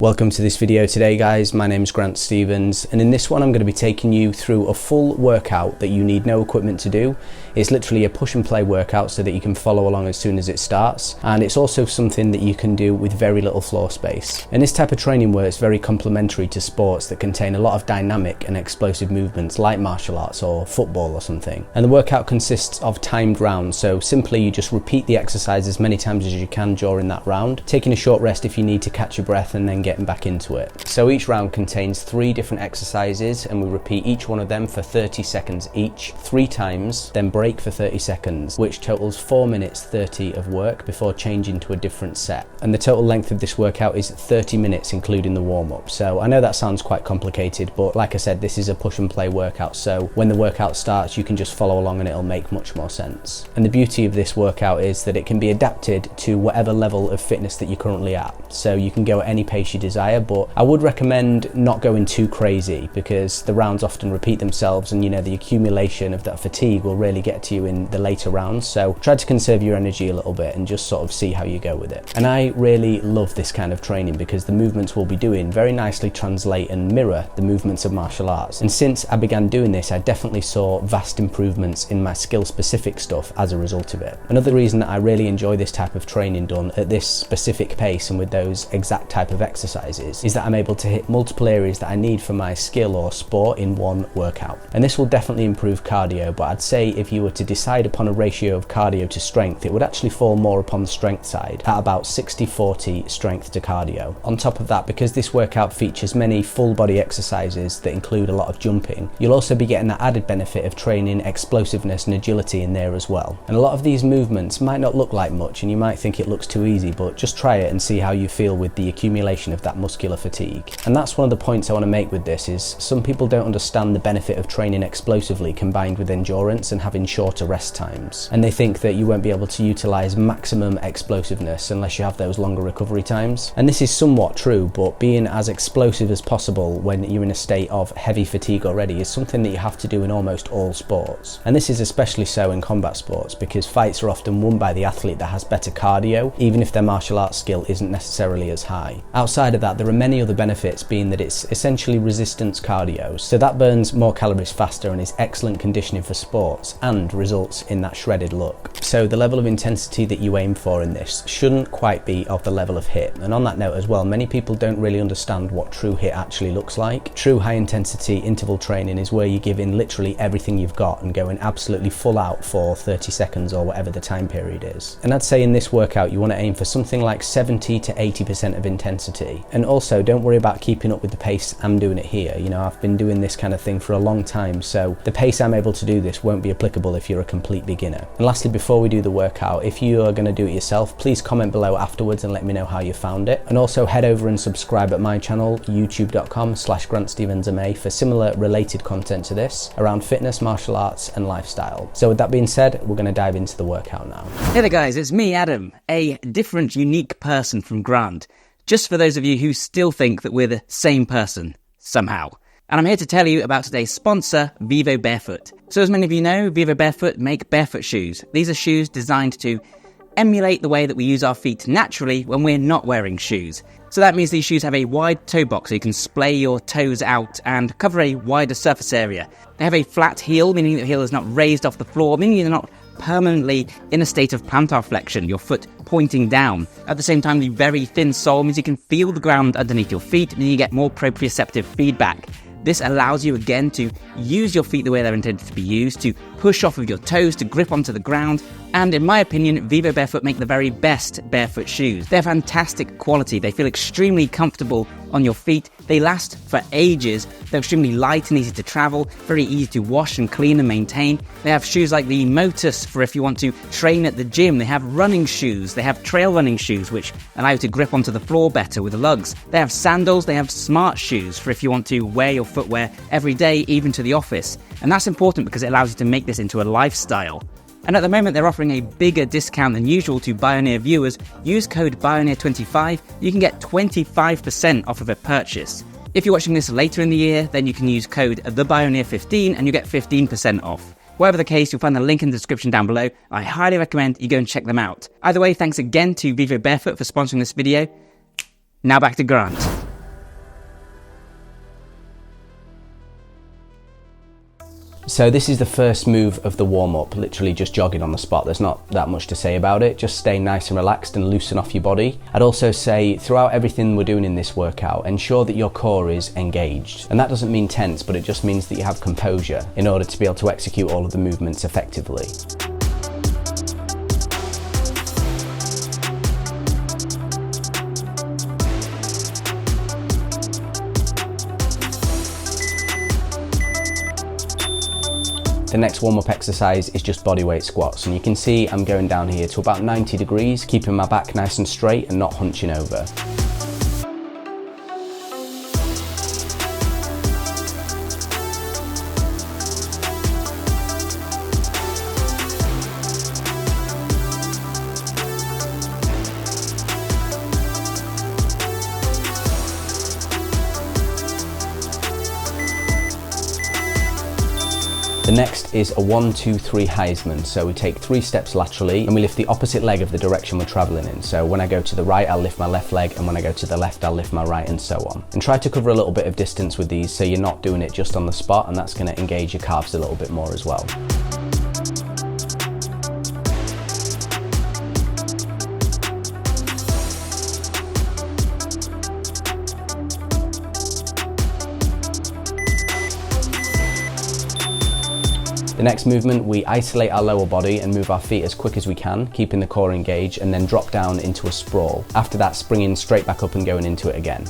Welcome to this video today, guys. My name is Grant Stevens, and in this one I'm going to be taking you through a full workout that you need no equipment to do. It's literally a push and play workout so that you can follow along as soon as it starts, and it's also something that you can do with very little floor space. And this type of training works very complementary to sports that contain a lot of dynamic and explosive movements like martial arts or football or something. And the workout consists of timed rounds, so simply you just repeat the exercise as many times as you can during that round, taking a short rest if you need to catch your breath and then getting back into it. So each round contains 3 different exercises, and we repeat each one of them for 30 seconds each, 3 times, then break for 30 seconds, which totals 4 minutes 30 of work before changing to a different set. And the total length of this workout is 30 minutes including the warm-up. So I know that sounds quite complicated, but like I said, this is a push and play workout, so when the workout starts you can just follow along and it'll make much more sense. And the beauty of this workout is that it can be adapted to whatever level of fitness that you're currently at. So you can go at any pace you desire, but I would recommend not going too crazy because the rounds often repeat themselves, and the accumulation of that fatigue will really get to you in the later rounds. So try to conserve your energy a little bit and just sort of see how you go with it. And I really love this kind of training because the movements we'll be doing very nicely translate and mirror the movements of martial arts. And since I began doing this, I definitely saw vast improvements in my skill specific stuff as a result of it. Another reason that I really enjoy this type of training done at this specific pace and with those exact type of exercises is that I'm able to hit multiple areas that I need for my skill or sport in one workout. And this will definitely improve cardio, but I'd say if you were to decide upon a ratio of cardio to strength, it would actually fall more upon the strength side at about 60-40 strength to cardio. On top of that, because this workout features many full body exercises that include a lot of jumping, you'll also be getting that added benefit of training explosiveness and agility in there as well. And a lot of these movements might not look like much and you might think it looks too easy, but just try it and see how you feel with the accumulation of that muscular fatigue. And that's one of the points I want to make with this is some people don't understand the benefit of training explosively combined with endurance and having shorter rest times. And they think that you won't be able to utilize maximum explosiveness unless you have those longer recovery times. And this is somewhat true, but being as explosive as possible when you're in a state of heavy fatigue already is something that you have to do in almost all sports. And this is especially so in combat sports because fights are often won by the athlete that has better cardio, even if their martial arts skill isn't necessarily as high. Outside of that, there are many other benefits, being that it's essentially resistance cardio, so that burns more calories faster and is excellent conditioning for sports and results in that shredded look. So the level of intensity that you aim for in this shouldn't quite be of the level of HIIT. And on that note as well, many people don't really understand what true HIIT actually looks like. True high intensity interval training is where you give in literally everything you've got and going absolutely full out for 30 seconds or whatever the time period is. And I'd say in this workout you want to aim for something like 70 to 80% of intensity. And also don't worry about keeping up with the pace I'm doing it here. I've been doing this kind of thing for a long time, so the pace I'm able to do this won't be applicable if you're a complete beginner. And lastly, before we do the workout, if you are going to do it yourself, please comment below afterwards and let me know how you found it. And also head over and subscribe at my channel, youtube.com/GrantStevensMA, for similar related content to this around fitness, martial arts and lifestyle. So with that being said, we're going to dive into the workout now. Hey there guys, it's me, Adam, a different, unique person from Grant. Just for those of you who still think that we're the same person, somehow. And I'm here to tell you about today's sponsor, Vivo Barefoot. So as many of you know, Vivo Barefoot make barefoot shoes. These are shoes designed to emulate the way that we use our feet naturally when we're not wearing shoes. So that means these shoes have a wide toe box so you can splay your toes out and cover a wider surface area. They have a flat heel, meaning that the heel is not raised off the floor, meaning you're not permanently in a state of plantar flexion, your foot pointing down. At the same time, the very thin sole means you can feel the ground underneath your feet, meaning you get more proprioceptive feedback. This allows you again to use your feet the way they're intended to be used, to push off of your toes, to grip onto the ground, and in my opinion, Vivo Barefoot make the very best barefoot shoes. They're fantastic quality, they feel extremely comfortable on your feet, they last for ages, they're extremely light and easy to travel, very easy to wash and clean and maintain. They have shoes like the Motus for if you want to train at the gym, they have running shoes, they have trail running shoes which allow you to grip onto the floor better with the lugs. They have sandals, they have smart shoes for if you want to wear your footwear every day, even to the office. And that's important because it allows you to make this into a lifestyle. And at the moment they're offering a bigger discount than usual to Bioneer viewers. Use code BIONEER25, you can get 25% off of a purchase. If you're watching this later in the year, then you can use code THEBIONEER15 and you get 15% off. Whatever the case, you'll find the link in the description down below. I highly recommend you go and check them out. Either way, thanks again to Vivo Barefoot for sponsoring this video. Now back to Grant. So this is the first move of the warm-up, literally just jogging on the spot. There's not that much to say about it. Just stay nice and relaxed and loosen off your body. I'd also say throughout everything we're doing in this workout, ensure that your core is engaged. And that doesn't mean tense, but it just means that you have composure in order to be able to execute all of the movements effectively. The next warm-up exercise is just bodyweight squats, and you can see I'm going down here to about 90 degrees, keeping my back nice and straight and not hunching over. The next is a 1, 2, 3 Heisman. So we take 3 steps laterally and we lift the opposite leg of the direction we're traveling in. So when I go to the right, I'll lift my left leg, and when I go to the left, I'll lift my right, and so on. And try to cover a little bit of distance with these so you're not doing it just on the spot, and that's going to engage your calves a little bit more as well. The next movement, we isolate our lower body and move our feet as quick as we can, keeping the core engaged, and then drop down into a sprawl. After that, springing straight back up and going into it again.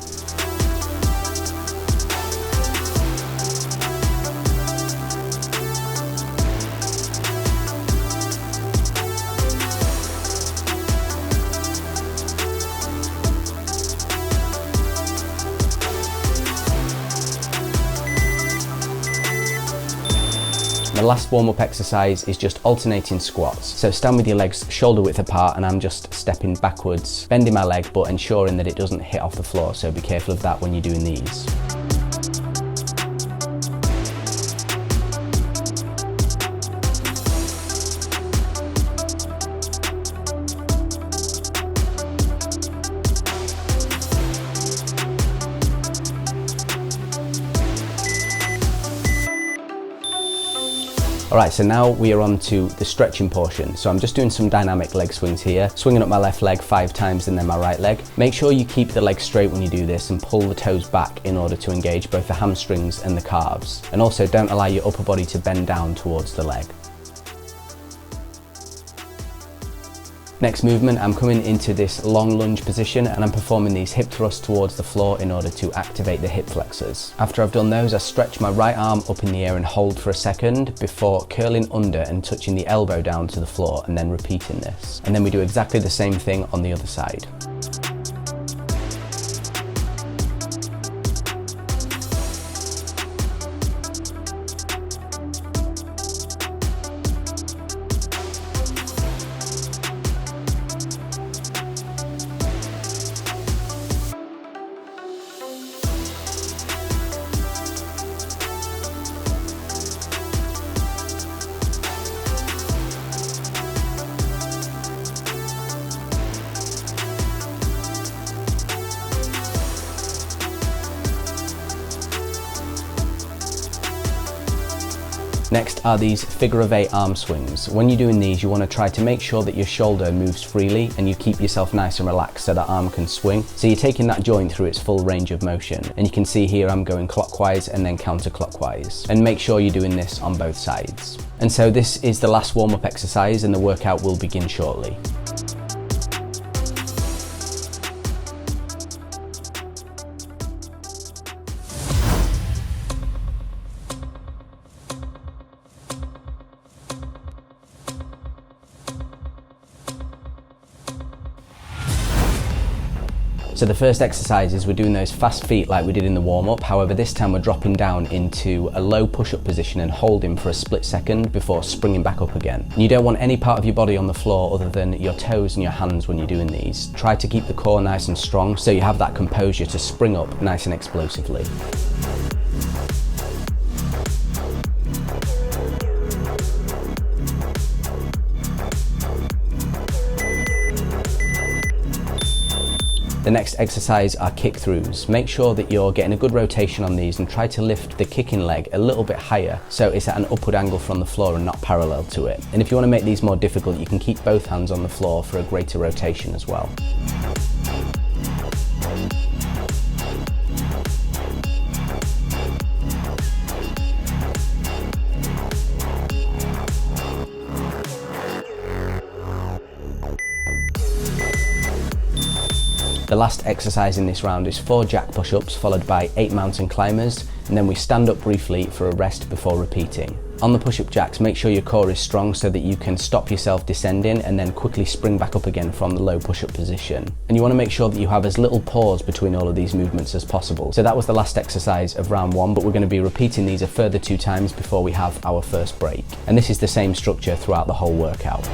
The last warm-up exercise is just alternating squats. So stand with your legs shoulder width apart, and I'm just stepping backwards, bending my leg but ensuring that it doesn't hit off the floor, so be careful of that when you're doing these. Alright, so now we are on to the stretching portion. So I'm just doing some dynamic leg swings here, swinging up my left leg 5 times and then my right leg. Make sure you keep the leg straight when you do this and pull the toes back in order to engage both the hamstrings and the calves. And also don't allow your upper body to bend down towards the leg. Next movement, I'm coming into this long lunge position and I'm performing these hip thrusts towards the floor in order to activate the hip flexors. After I've done those, I stretch my right arm up in the air and hold for a second before curling under and touching the elbow down to the floor, and then repeating this. And then we do exactly the same thing on the other side. Next are these figure of 8 arm swings. When you're doing these, you want to try to make sure that your shoulder moves freely and you keep yourself nice and relaxed so that arm can swing. So you're taking that joint through its full range of motion. And you can see here I'm going clockwise and then counterclockwise. And make sure you're doing this on both sides. And so this is the last warm-up exercise, and the workout will begin shortly. So the first exercise is we're doing those fast feet like we did in the warm-up. However, this time we're dropping down into a low push-up position and holding for a split second before springing back up again. And you don't want any part of your body on the floor other than your toes and your hands when you're doing these. Try to keep the core nice and strong so you have that composure to spring up nice and explosively. The The next exercise are kick throughs. Make sure that you're getting a good rotation on these and try to lift the kicking leg a little bit higher so it's at an upward angle from the floor and not parallel to it. And if you want to make these more difficult, you can keep both hands on the floor for a greater rotation as well. The last exercise in this round is 4 jack push-ups followed by 8 mountain climbers, and then we stand up briefly for a rest before repeating. On the push-up jacks, make sure your core is strong so that you can stop yourself descending and then quickly spring back up again from the low push-up position. And you want to make sure that you have as little pause between all of these movements as possible. So that was the last exercise of round 1, but we're going to be repeating these a further 2 times before we have our first break. And this is the same structure throughout the whole workout.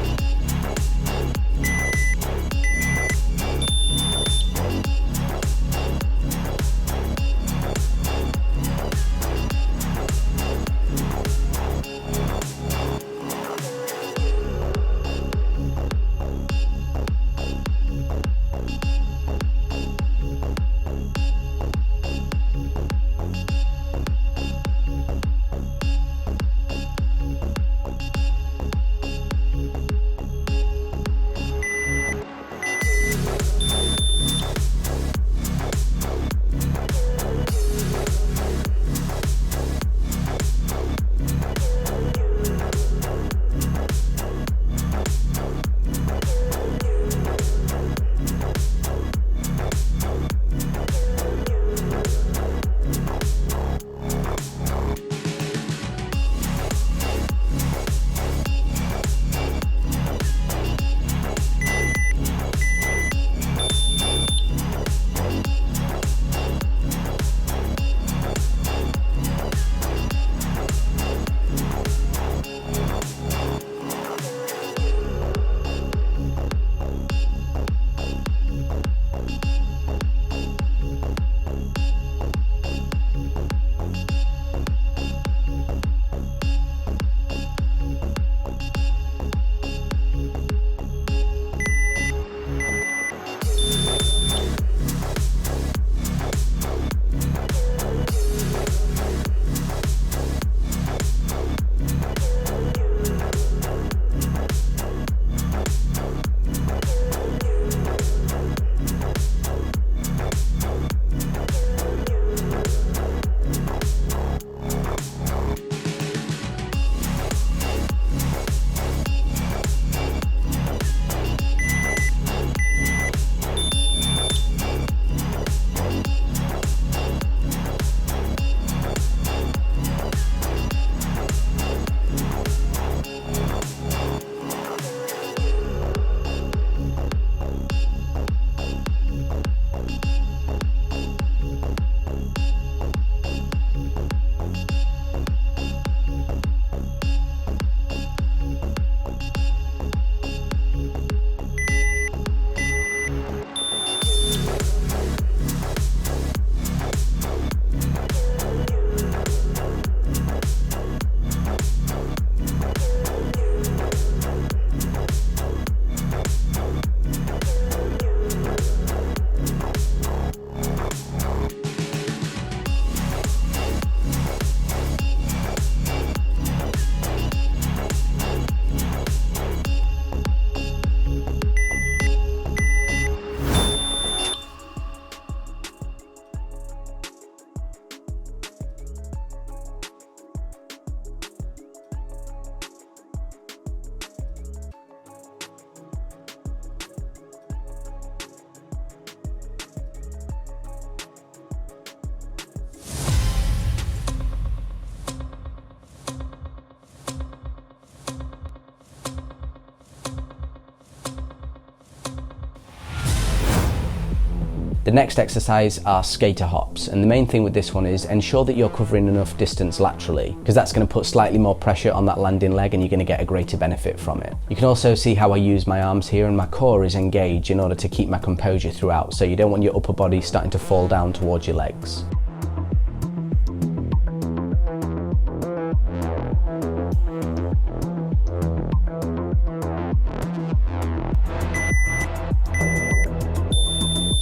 The next exercise are skater hops, and the main thing with this one is ensure that you're covering enough distance laterally, because that's going to put slightly more pressure on that landing leg and you're going to get a greater benefit from it. You can also see how I use my arms here, and my core is engaged in order to keep my composure throughout, so you don't want your upper body starting to fall down towards your legs.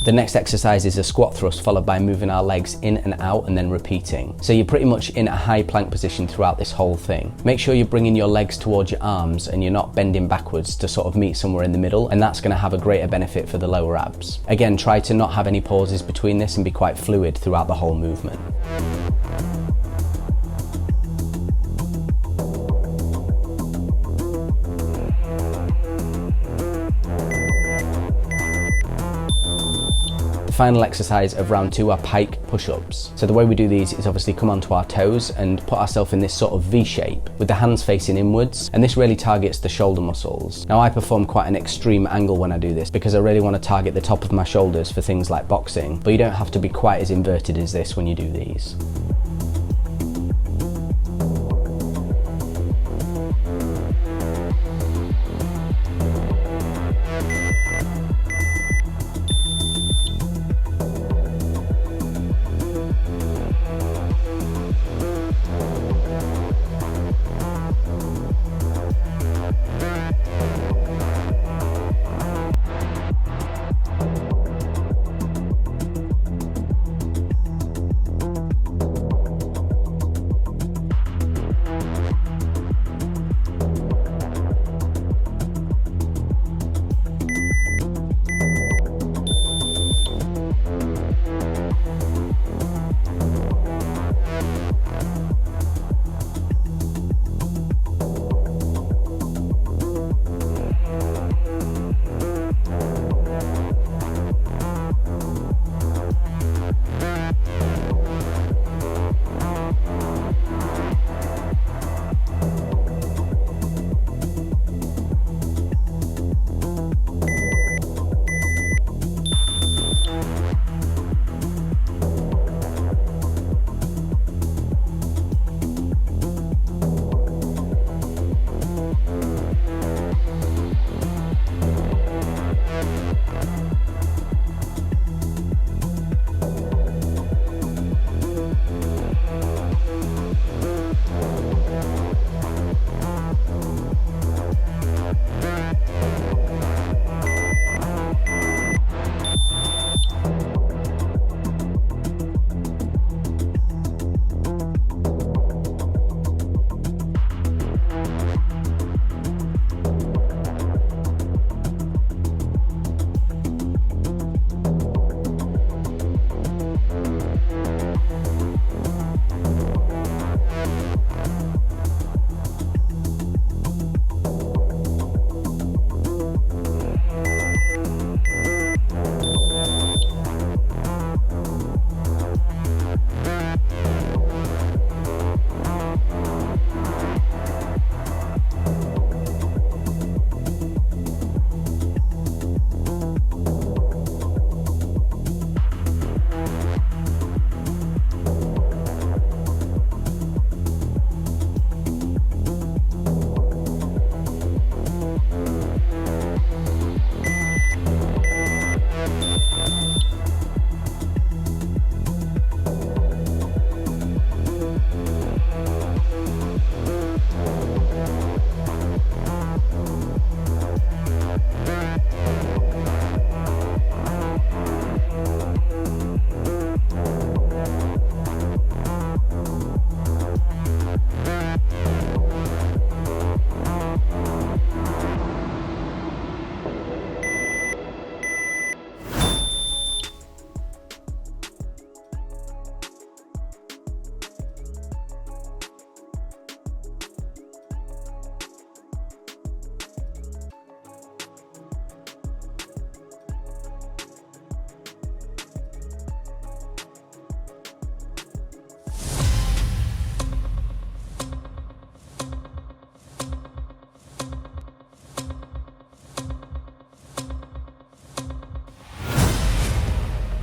The next exercise is a squat thrust followed by moving our legs in and out and then repeating. So you're pretty much in a high plank position throughout this whole thing. Make sure you're bringing your legs towards your arms and you're not bending backwards to sort of meet somewhere in the middle, and that's going to have a greater benefit for the lower abs. Again, try to not have any pauses between this and be quite fluid throughout the whole movement. The final exercise of round 2 are pike push-ups. So the way we do these is obviously come onto our toes and put ourselves in this sort of V shape with the hands facing inwards, and this really targets the shoulder muscles. Now I perform quite an extreme angle when I do this because I really want to target the top of my shoulders for things like boxing, but you don't have to be quite as inverted as this when you do these.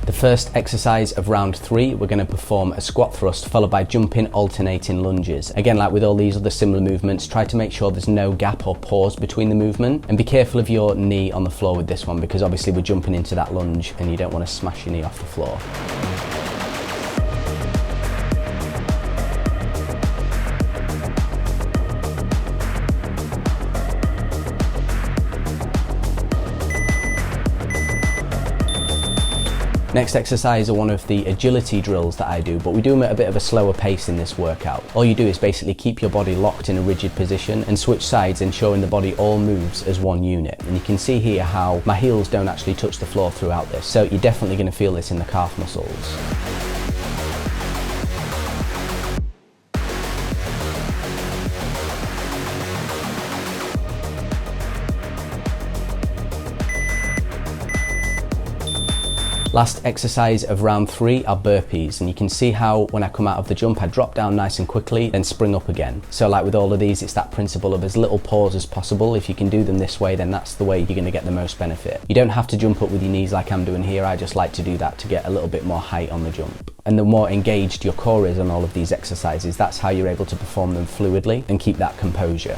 The first exercise of round 3, we're going to perform a squat thrust followed by jumping alternating lunges. Again, like with all these other similar movements, try to make sure there's no gap or pause between the movement, and be careful of your knee on the floor with this one because obviously we're jumping into that lunge and you don't want to smash your knee off the floor. Next exercise are one of the agility drills that I do, but we do them at a bit of a slower pace in this workout. All you do is basically keep your body locked in a rigid position and switch sides, ensuring the body all moves as one unit. And you can see here how my heels don't actually touch the floor throughout this, so you're definitely going to feel this in the calf muscles. Last exercise of round 3 are burpees, and you can see how when I come out of the jump I drop down nice and quickly then spring up again. So like with all of these, it's that principle of as little pause as possible. If you can do them this way, then that's the way you're going to get the most benefit. You don't have to jump up with your knees like I'm doing here. I just like to do that to get a little bit more height on the jump. And the more engaged your core is on all of these exercises, that's how you're able to perform them fluidly and keep that composure.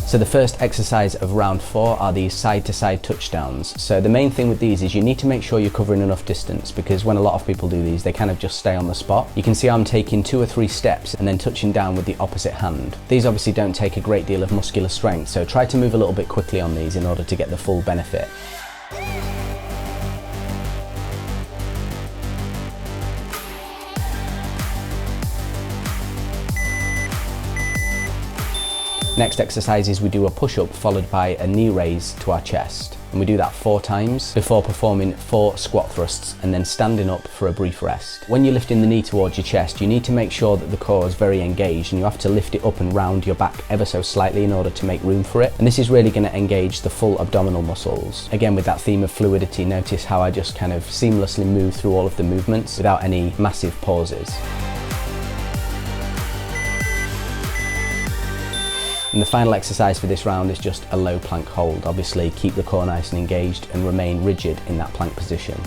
So the first exercise of round 4 are these side-to-side touchdowns. So the main thing with these is you need to make sure you're covering enough distance, because when a lot of people do these, they kind of just stay on the spot. You can see I'm taking 2 or 3 steps and then touching down with the opposite hand. These obviously don't take a great deal of muscular strength, so try to move a little bit quickly on these in order to get the full benefit. Next exercise is we do a push-up followed by a knee raise to our chest. And we do that 4 times before performing 4 squat thrusts and then standing up for a brief rest. When you're lifting the knee towards your chest, you need to make sure that the core is very engaged and you have to lift it up and round your back ever so slightly in order to make room for it. And this is really going to engage the full abdominal muscles. Again, with that theme of fluidity, notice how I just kind of seamlessly move through all of the movements without any massive pauses. And the final exercise for this round is just a low plank hold. Obviously, keep the core nice and engaged and remain rigid in that plank position.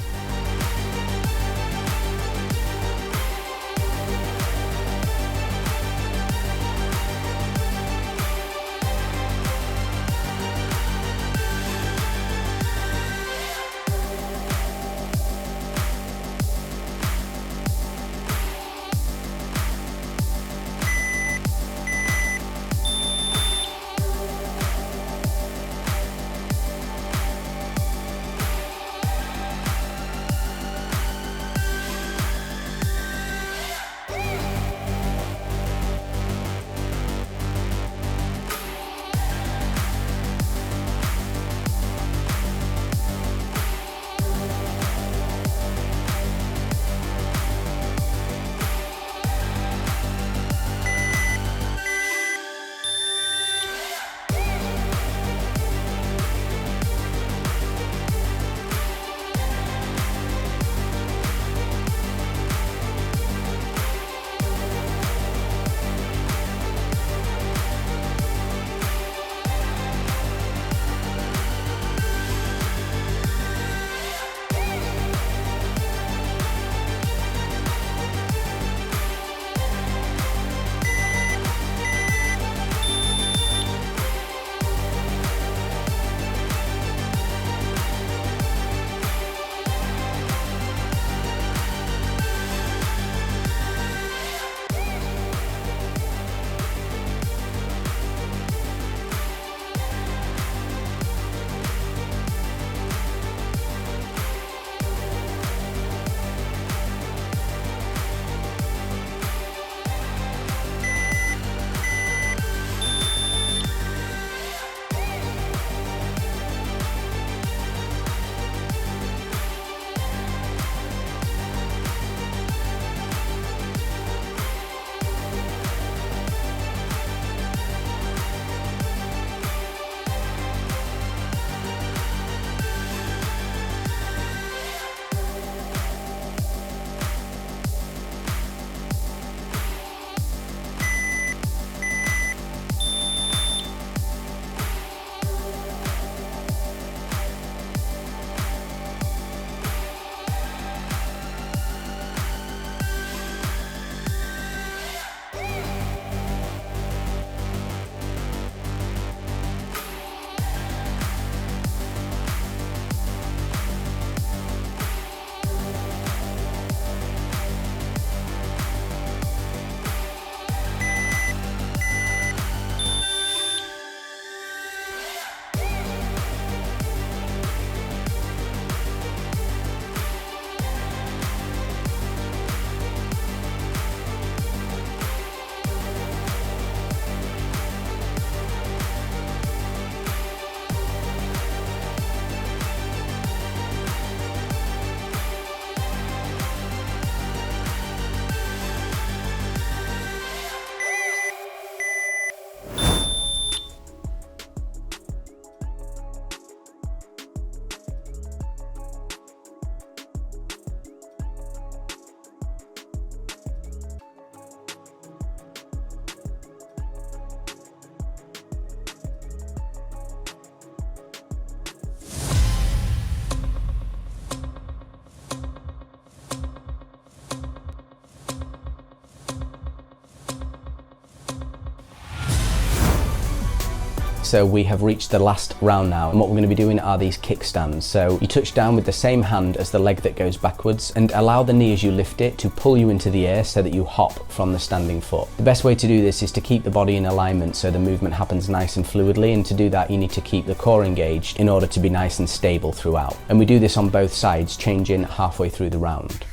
So we have reached the last round now, and what we're going to be doing are these kickstands. So you touch down with the same hand as the leg that goes backwards and allow the knee as you lift it to pull you into the air so that you hop from the standing foot. The best way to do this is to keep the body in alignment so the movement happens nice and fluidly, and to do that you need to keep the core engaged in order to be nice and stable throughout. And we do this on both sides, changing halfway through the round.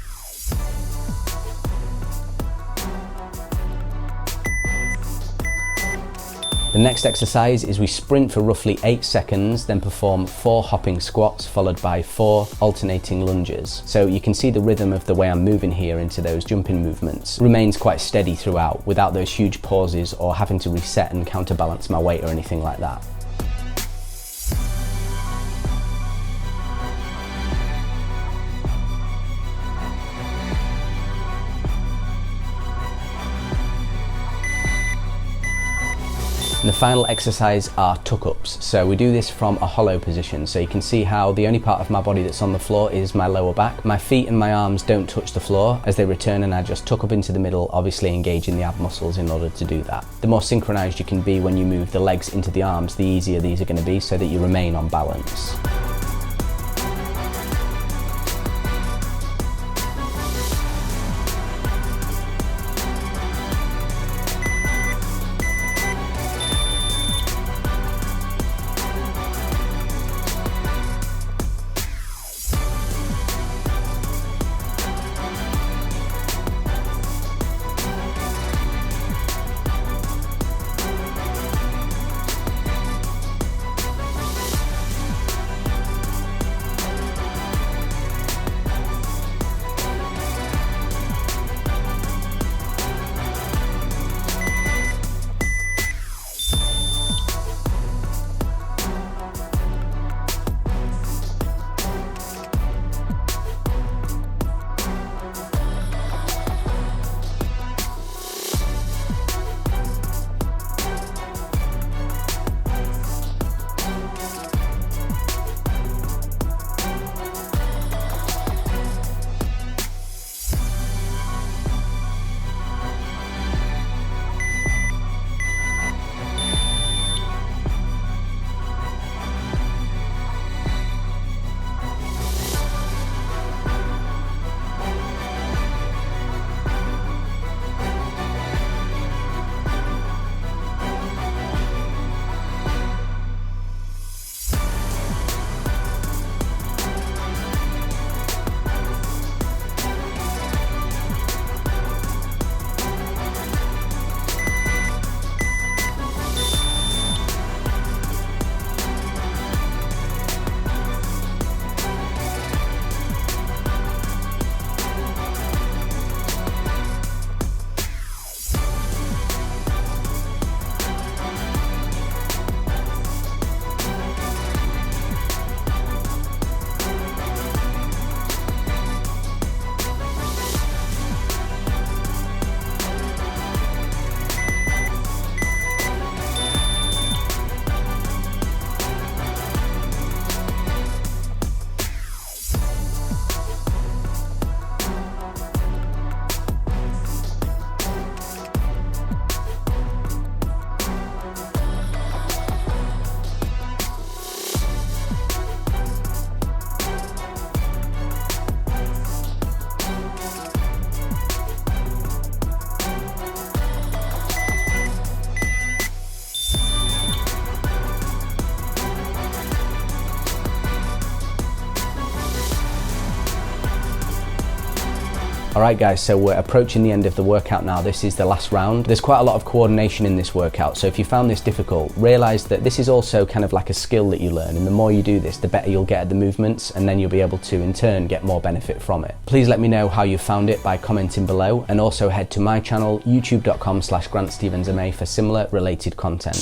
The next exercise is we sprint for roughly 8 seconds, then perform 4 hopping squats followed by 4 alternating lunges. So you can see the rhythm of the way I'm moving here into those jumping movements remains quite steady throughout, without those huge pauses or having to reset and counterbalance my weight or anything like that. And the final exercise are tuck-ups. So we do this from a hollow position. So you can see how the only part of my body that's on the floor is my lower back. My feet and my arms don't touch the floor as they return, and I just tuck up into the middle, obviously engaging the ab muscles in order to do that. The more synchronized you can be when you move the legs into the arms, the easier these are going to be so that you remain on balance. Alright guys, so we're approaching the end of the workout now. This is the last round. There's quite a lot of coordination in this workout, so if you found this difficult, realise that this is also kind of like a skill that you learn, and the more you do this, the better you'll get at the movements, and then you'll be able to in turn get more benefit from it. Please let me know how you found it by commenting below, and also head to my channel youtube.com/GrantStevensMA for similar related content.